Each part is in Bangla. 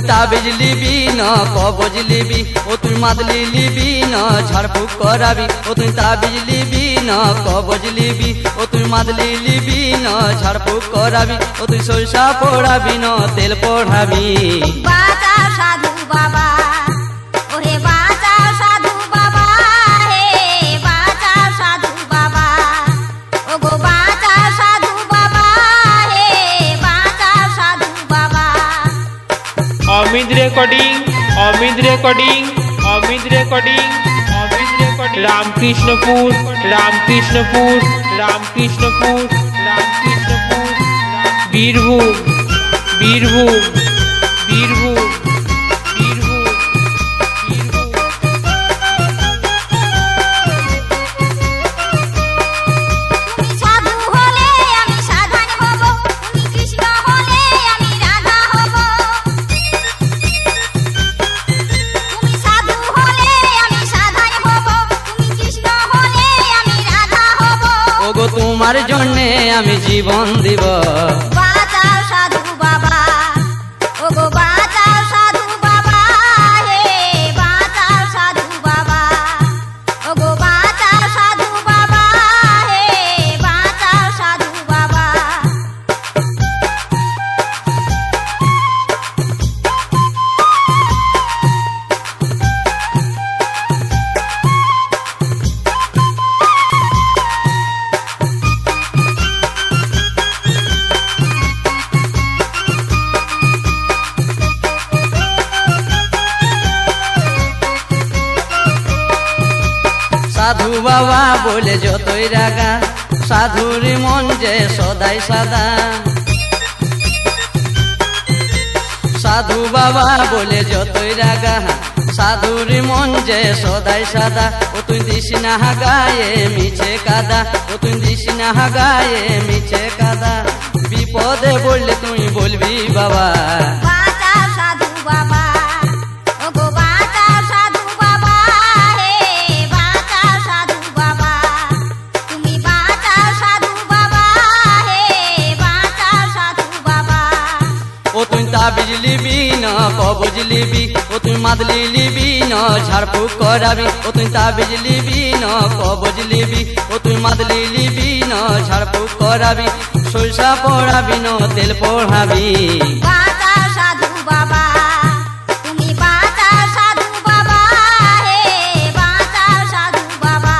তাবিজ লিবি না কবজ লিবি, ও তুই মাদলি লিবি না ঝাড়ফুঁক করাবি, ও তুই তাবিজ লিবি না কবজ লিবি, ও তুই মাদলি লিবি না ঝাড়ফুঁক করাবি, ও তুই সরষা পড়াবি না তেল পড়াবি। বাঁচা সাধু বাবা, ওরে বাঁচা সাধু বাবা, হে বাঁচা সাধু বাবা, ও গো বাঁচা সাধু বাবা, হে বাঁচা সাধু বাবা। Amit recording, Amit recording, Amit recording, Amit recording, Ramkrishnapur, Ramkrishnapur, Ramkrishnapur, Ramkrishnapur, Birbhum, Birbhum, Birbhum, Birbhum, Birbhum. তুমি সাধু হলে আমি সাধন হব, তুমি কৃষ্ণ হলে আমি রাধা হব। তুমি সাধু হলে আমি সাধন হব, তুমি কৃষ্ণ হলে আমি রাধা হব। ওগো তোমার জন্যে আমি জীবন দিব। বাঁচাও সাধু বাবা, ও গো বাঁচাও সাধু বাবা, হে বাঁচাও সাধু বাবা, ও গো বাঁচাও সাধু বাবা, হে বাঁচাও সাধু বাবা। সাধু বাবা বলে যতই রাগা, সাধুর মন যে সদাই সাদা। সাধু বাবা বলে যতই রাগা, সাধুর মন যে সদাই সাদা। ও তুই দিস না গায়ে মিছে কাদা, ও তুই দিস না গায়ে মিছে কাদা। বিপদে বললে তুই বলবি বাবা। বাঁচাও সাধু বাবা, ও গো বাঁচাও সাধু বাবা, হে বাঁচাও সাধু বাবা, তুমি বাঁচাও সাধু বাবা, হে বাঁচাও সাধু বাবা। ও তুই তাবিজ লিবি না কবজ লিবি, ও তুই মাদলি লিবি না ঝাড়ফুঁক করাবি, ও তুই তাবিজ লিবি না কবজ লিবি, ও তুই মাদলি লিবি না ঝাড়ফুঁক করাবি, সরষা পড়াবি না তেল পড়াবি। বাঁচাও সাধু বাবা, তুমি বাঁচাও সাধু বাবা, হে বাঁচাও সাধু বাবা,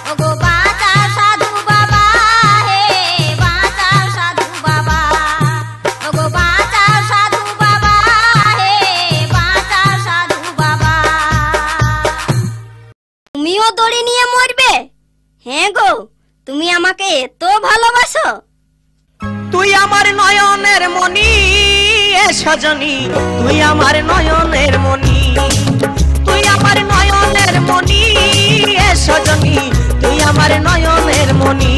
ও গো বাঁচাও সাধু বাবা, হে বাঁচাও সাধু বাবা, ও গো বাঁচাও সাধু বাবা, হে বাঁচাও সাধু বাবা। তুমিও দড়ি নিয়ে মরবে? হ্যাঁ গো, তুমি আমাকে এত ভালোবাসো? তুই আমার নয়নের মনি এ সজনী, তুই আমার নয়নের মনি, তুই আমার নয়নের মনি এ সজনী, তুই আমার নয়নের মনি।